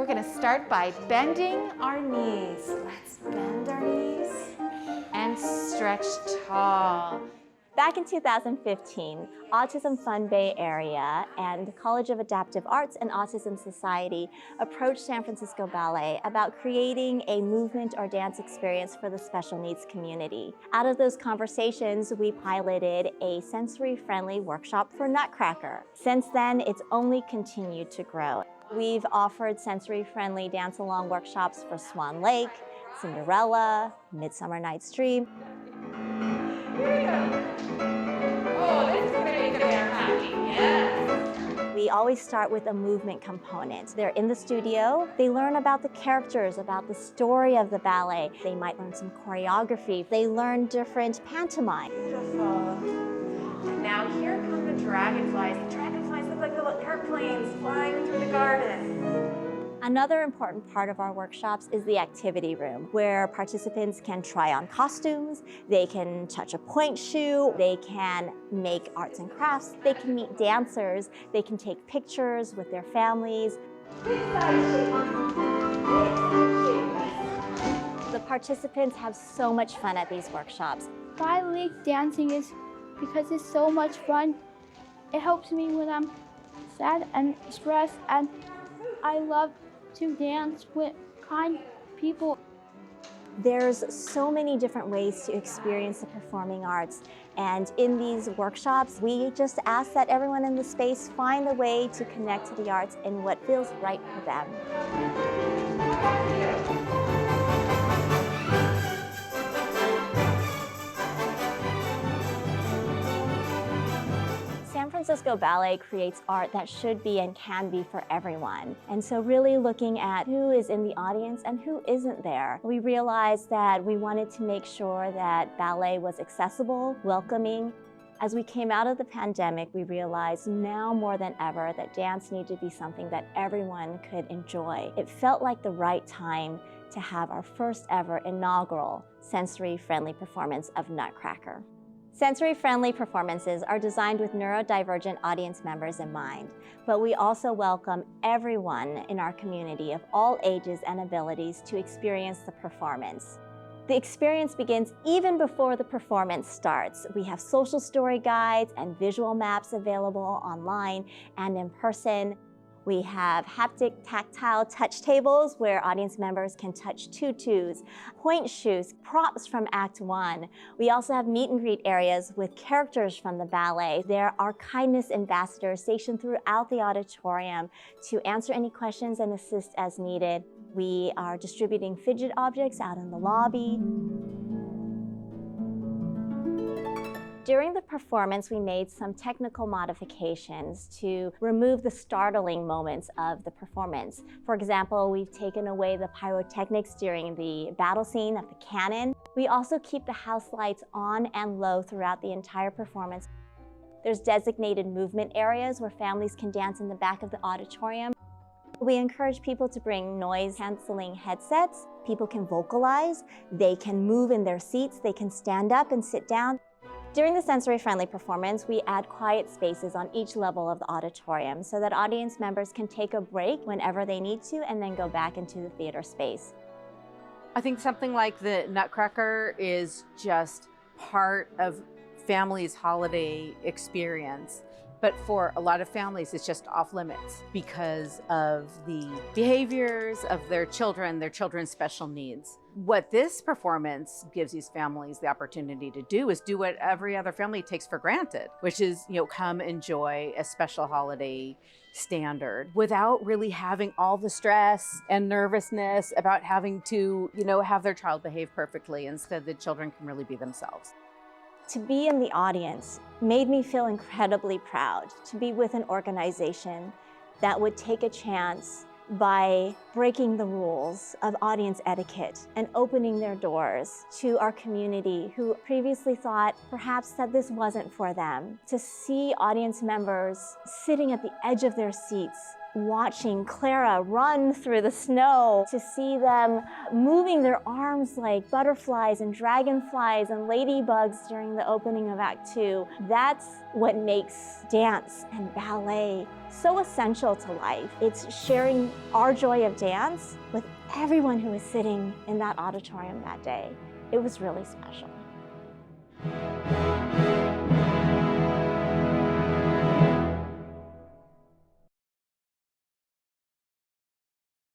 We're going to start by bending our knees. Let's bend our knees and stretch tall. Back in 2015, Autism Fun Bay Area and the College of Adaptive Arts and Autism Society approached San Francisco Ballet about creating a movement or dance experience for the special needs community. Out of those conversations, we piloted a sensory friendly workshop for Nutcracker. Since then, it's only continued to grow. We've offered sensory friendly dance along workshops for Swan Lake, Cinderella, Midsummer Night's Dream. Here we go. Oh, this is going to make the bear happy. Yes. We always start with a movement component. They're in the studio. They learn about the characters, about the story of the ballet. They might learn some choreography. They learn different pantomime. Beautiful. Now here come the dragonflies. The dragonflies look like little airplanes flying through the garden. Another important part of our workshops is the activity room, where participants can try on costumes, they can touch a point shoe, they can make arts and crafts, they can meet dancers, they can take pictures with their families. The participants have so much fun at these workshops. I like dancing is because it's so much fun. It helps me when I'm sad and stressed, and I love to dance with kind people. There's so many different ways to experience the performing arts, and in these workshops we just ask that everyone in the space find a way to connect to the arts in what feels right for them. San Francisco Ballet creates art that should be and can be for everyone. And so really looking at who is in the audience and who isn't there. We realized that we wanted to make sure that ballet was accessible, welcoming. As we came out of the pandemic, we realized now more than ever that dance needed to be something that everyone could enjoy. It felt like the right time to have our first ever inaugural sensory-friendly performance of Nutcracker. Sensory-friendly performances are designed with neurodivergent audience members in mind, but we also welcome everyone in our community of all ages and abilities to experience the performance. The experience begins even before the performance starts. We have social story guides and visual maps available online and in person. We have haptic, tactile touch tables where audience members can touch tutus, point shoes, props from Act 1. We also have meet and greet areas with characters from the ballet. There are kindness ambassadors stationed throughout the auditorium to answer any questions and assist as needed. We are distributing fidget objects out in the lobby. During the performance, we made some technical modifications to remove the startling moments of the performance. For example, we've taken away the pyrotechnics during the battle scene of the cannon. We also keep the house lights on and low throughout the entire performance. There's designated movement areas where families can dance in the back of the auditorium. We encourage people to bring noise-canceling headsets. People can vocalize, they can move in their seats, they can stand up and sit down. During the sensory-friendly performance, we add quiet spaces on each level of the auditorium so that audience members can take a break whenever they need to and then go back into the theater space. I think something like the Nutcracker is just part of families' holiday experience. But for a lot of families, it's just off limits because of the behaviors of their children's special needs. What this performance gives these families the opportunity to do is do what every other family takes for granted, which is, come enjoy a special holiday standard without really having all the stress and nervousness about having to, have their child behave perfectly. Instead, the children can really be themselves. To be in the audience made me feel incredibly proud to be with an organization that would take a chance by breaking the rules of audience etiquette and opening their doors to our community who previously thought perhaps that this wasn't for them. To see audience members sitting at the edge of their seats, watching Clara run through the snow, to see them moving their arms like butterflies and dragonflies and ladybugs during the opening of Act 2. That's what makes dance and ballet so essential to life. It's sharing our joy of dance with everyone who was sitting in that auditorium that day. It was really special.